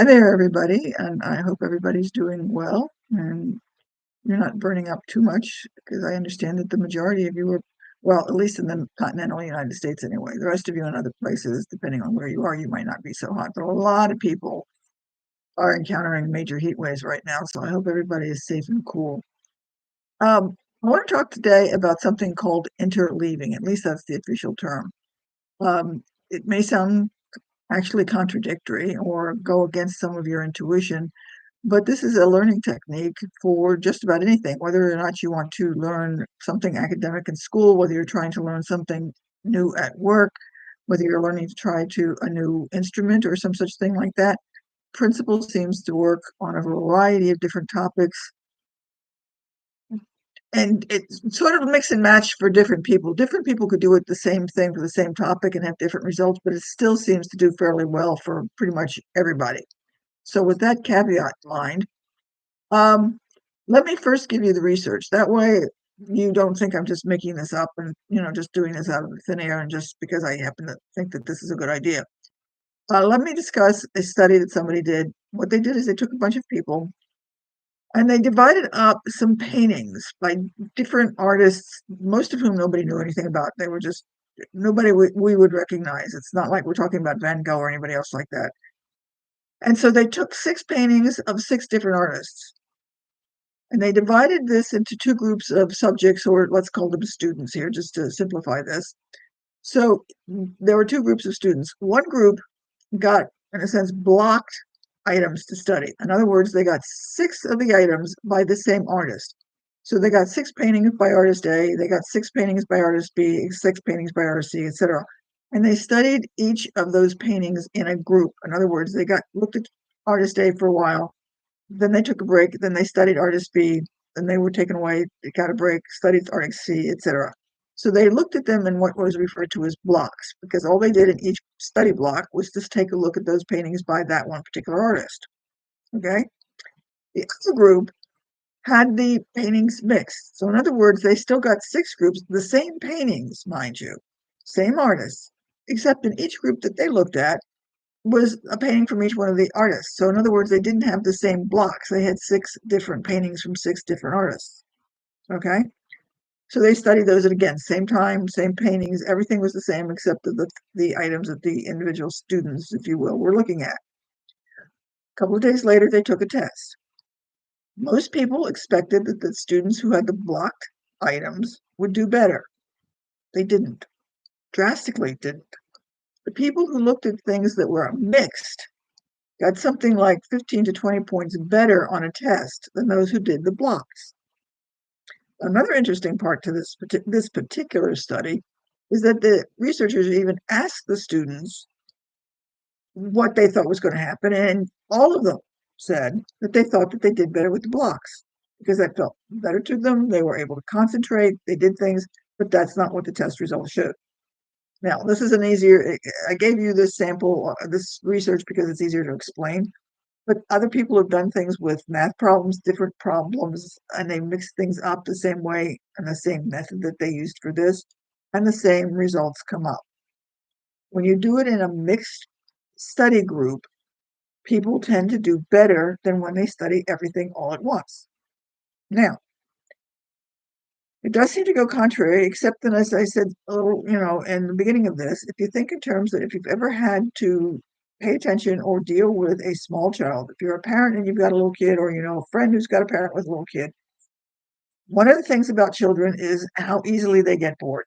Hi there, everybody, and I hope everybody's doing well and you're not burning up too much because I understand that the majority of you are, well, at least in the continental United States anyway. The rest of you in other places, depending on where you are, you might not be so hot, but a lot of people are encountering major heat waves right now, so I hope everybody is safe and cool. I want to talk today about something called interleaving. At least that's the official term. It may sound actually contradictory or go against some of your intuition, but this is a learning technique for just about anything, whether or not you want to learn something academic in school, whether you're trying to learn something new at work, whether you're learning to try to a new instrument or some such thing like that. Principle seems to work on a variety of different topics, and it's sort of a mix and match for different people. Different people could do it the same thing for the same topic and have different results, but it still seems to do fairly well for pretty much everybody. So with that caveat in mind, Um, let me first give you the research. That way you don't think I'm just making this up and, just doing this out of thin air and just because I happen to think that this is a good idea. Let me discuss a study that somebody did. What they did is they took a bunch of people and they divided up some paintings by different artists, most of whom nobody knew anything about. They were just nobody we would recognize. It's not like we're talking about Van Gogh or anybody else like that. And so they took six paintings of six different artists. And they divided this into two groups of subjects, or let's call them students here, just to simplify this. So there were two groups of students. One group got, in a sense, blocked items to study. In other words, they got six of the items by the same artist. So they got six paintings by artist A, they got six paintings by artist B, six paintings by artist C, etc. And they studied each of those paintings in a group. In other words, they got looked at artist A for a while, then they took a break, then they studied artist B, then they were taken away, they got a break, studied artist C, etc. So they looked at them in what was referred to as blocks, because all they did in each study block was just take a look at those paintings by that one particular artist. Okay? The other group had the paintings mixed. So in other words, they still got six groups, the same paintings, mind you, same artists, except in each group that they looked at, was a painting from each one of the artists. So in other words, they didn't have the same blocks. They had six different paintings from six different artists. Okay. So they studied those and again, same time, same paintings, everything was the same except the items that the individual students, if you will, were looking at. A couple of days later, they took a test. Most people expected that the students who had the blocked items would do better. They didn't. Drastically didn't. The people who looked at things that were mixed got something like 15 to 20 points better on a test than those who did the blocks. Another interesting part to this particular study is that the researchers even asked the students what they thought was going to happen, and all of them said that they thought that they did better with the blocks because that felt better to them. They were able to concentrate, they did things, but that's not what the test results showed. Now, this is an easier, I gave you this sample, this research because it's easier to explain. But other people have done things with math problems, different problems, and they mix things up the same way and the same method that they used for this, and the same results come up. When you do it in a mixed study group, people tend to do better than when they study everything all at once. Now, it does seem to go contrary, except that, as I said a little, in the beginning of this, if you think in terms that if you've ever had to pay attention or deal with a small child, if you're a parent and you've got a little kid, or a friend who's got a parent with a little kid, one of the things about children is how easily they get bored.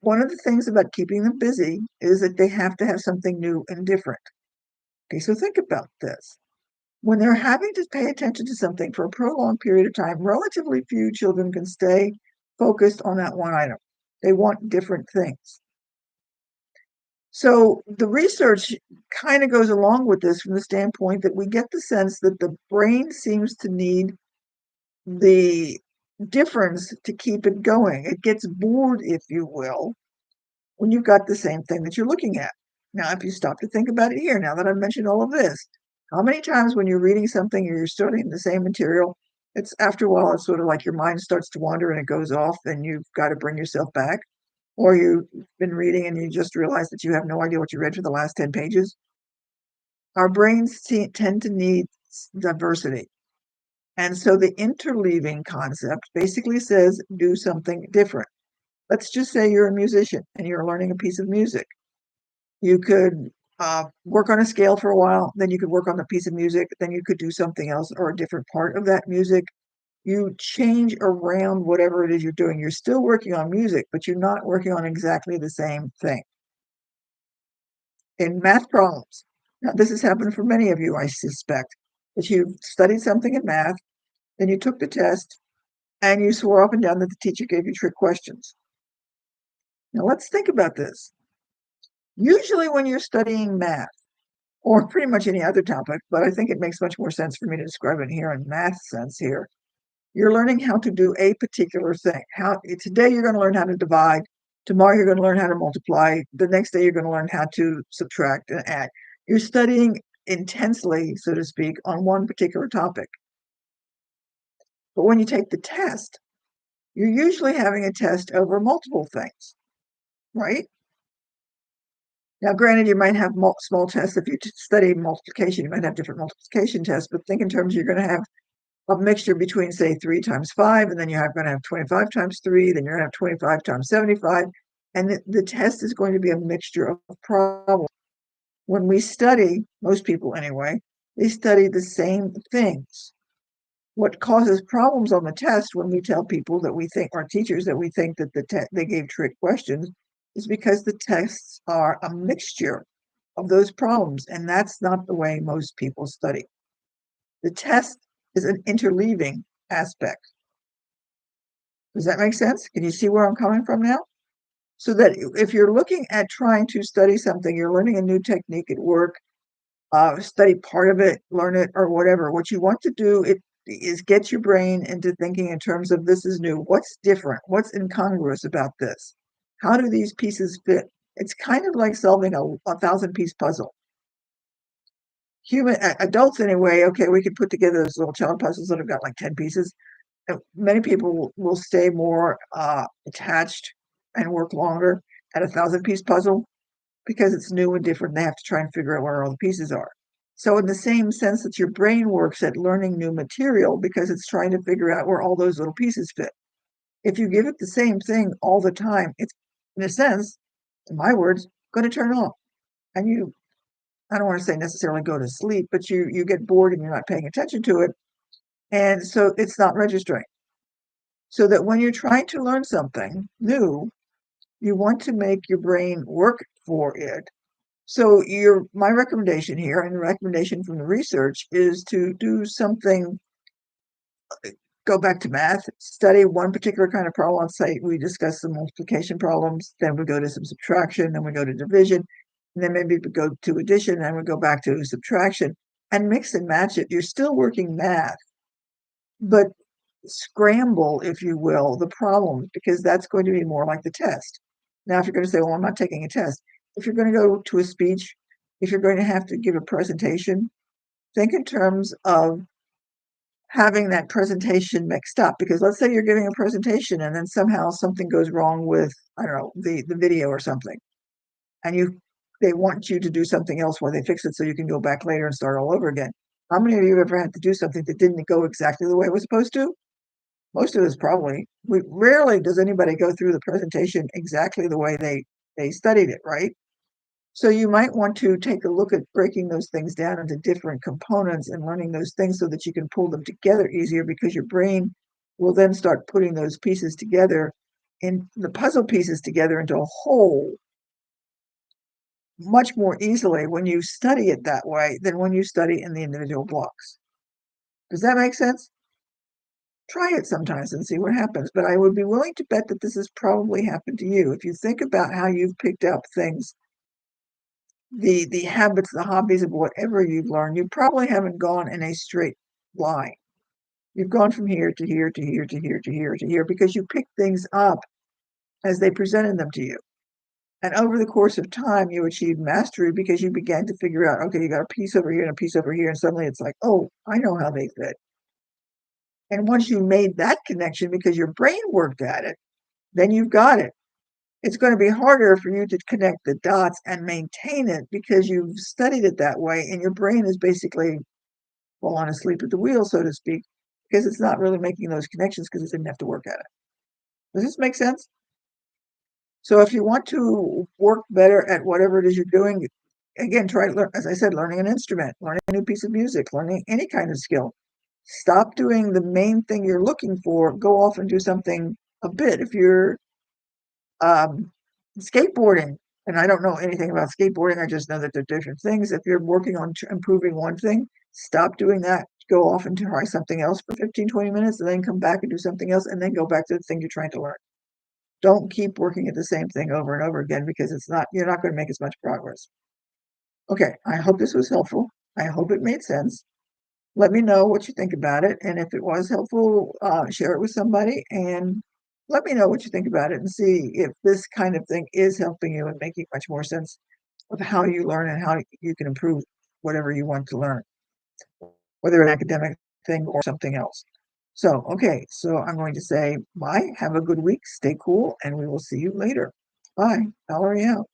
One of the things about keeping them busy is that they have to have something new and different. Okay, so think about this. When they're having to pay attention to something for a prolonged period of time, relatively few children can stay focused on that one item. They want different things. So the research kind of goes along with this from the standpoint that we get the sense that the brain seems to need the difference to keep it going. It gets bored, if you will, when you've got the same thing that you're looking at. Now, if you stop to think about it here, now that I've mentioned all of this, how many times when you're reading something or you're studying the same material, it's after a while, it's sort of like your mind starts to wander and it goes off and you've got to bring yourself back. Or you've been reading and you just realize that you have no idea what you read for the last 10 pages. Our brains tend to need diversity. And so the interleaving concept basically says do something different. Let's just say you're a musician and you're learning a piece of music. You could work on a scale for a while, then you could work on the piece of music, then you could do something else or a different part of that music. You change around whatever it is you're doing. You're still working on music, but you're not working on exactly the same thing. In math problems, now this has happened for many of you, I suspect, that you studied something in math, then you took the test, and you swore up and down that the teacher gave you trick questions. Now let's think about this. Usually when you're studying math, or pretty much any other topic, but I think it makes much more sense for me to describe it here in math sense here. You're learning how to do a particular thing. Today you're going to learn how to divide. Tomorrow you're going to learn how to multiply. The next day you're going to learn how to subtract and add. You're studying intensely, so to speak, on one particular topic. But when you take the test, you're usually having a test over multiple things, right? Now, granted, you might have small tests. If you study multiplication, you might have different multiplication tests, but think in terms you're going to have a mixture between, say, 3 times 5, and then you're going to have 25 times 3, then you're going to have 25 times 75, and the test is going to be a mixture of problems. When we study, most people anyway, they study the same things. What causes problems on the test when we tell people that we think, our teachers, that we think that they gave trick questions, is because the tests are a mixture of those problems, and that's not the way most people study. The test is an interleaving aspect. Does that make sense? Can you see where I'm coming from now? So that if you're looking at trying to study something, you're learning a new technique at work, study part of it, learn it, or whatever. What you want to do is get your brain into thinking in terms of this is new. What's different? What's incongruous about this? How do these pieces fit? It's kind of like solving a 1,000-piece puzzle. Human adults anyway, okay, we can put together those little child puzzles that have got like 10 pieces. Many people will stay more attached and work longer at a 1,000-piece puzzle because it's new and different. They have to try and figure out where all the pieces are. So in the same sense that your brain works at learning new material because it's trying to figure out where all those little pieces fit. If you give it the same thing all the time, it's, in a sense, in my words, going to turn off. And I don't want to say necessarily go to sleep, but you get bored and you're not paying attention to it. And so it's not registering. So that when you're trying to learn something new, you want to make your brain work for it. So my recommendation here, and the recommendation from the research, is to do something, go back to math, study one particular kind of problem. Say we discuss some multiplication problems, then we go to some subtraction, then we go to division, and then maybe we go to addition, and we go back to subtraction, and mix and match it. You're still working math, but scramble, if you will, the problems, because that's going to be more like the test. Now, if you're going to say, well, I'm not taking a test, if you're going to go to a speech, if you're going to have to give a presentation, think in terms of having that presentation mixed up. Because let's say you're giving a presentation and then somehow something goes wrong with, I don't know, the video or something, and they want you to do something else while they fix it so you can go back later and start all over again. How many of you have ever had to do something that didn't go exactly the way it was supposed to? Most of us probably. Rarely does anybody go through the presentation exactly the way they studied it, right? So you might want to take a look at breaking those things down into different components and learning those things so that you can pull them together easier, because your brain will then start putting those pieces together, in the puzzle pieces together, into a whole much more easily when you study it that way than when you study in the individual blocks. Does that make sense? Try it sometimes and see what happens. But I would be willing to bet that this has probably happened to you. If you think about how you've picked up things, the habits, the hobbies of whatever you've learned, you probably haven't gone in a straight line. You've gone from here to here to here to here to here to here because you picked things up as they presented them to you. And over the course of time, you achieved mastery because you began to figure out, okay, you got a piece over here and a piece over here, and suddenly it's like, oh, I know how they fit. And once you made that connection because your brain worked at it, then you've got it. it's going to be harder for you to connect the dots and maintain it because you've studied it that way and your brain is basically fallen asleep at the wheel, so to speak, because it's not really making those connections because it didn't have to work at it. Does this make sense? So if you want to work better at whatever it is you're doing, again, try to learn, as I said, learning an instrument, learning a new piece of music, learning any kind of skill. Stop doing the main thing you're looking for, go off and do something a bit. If you're um, skateboarding, and I don't know anything about skateboarding, I just know that they're different things. If you're working on improving one thing, stop doing that, go off and try something else for 15, 20 minutes, and then come back and do something else, and then go back to the thing you're trying to learn. Don't keep working at the same thing over and over again because you're not going to make as much progress. Okay, I hope this was helpful. I hope it made sense. Let me know what you think about it. And if it was helpful, share it with somebody and let me know what you think about it and see if this kind of thing is helping you and making much more sense of how you learn and how you can improve whatever you want to learn, whether an academic thing or something else. So, okay, so I'm going to say bye, have a good week, stay cool, and we will see you later. Bye, Valerie out.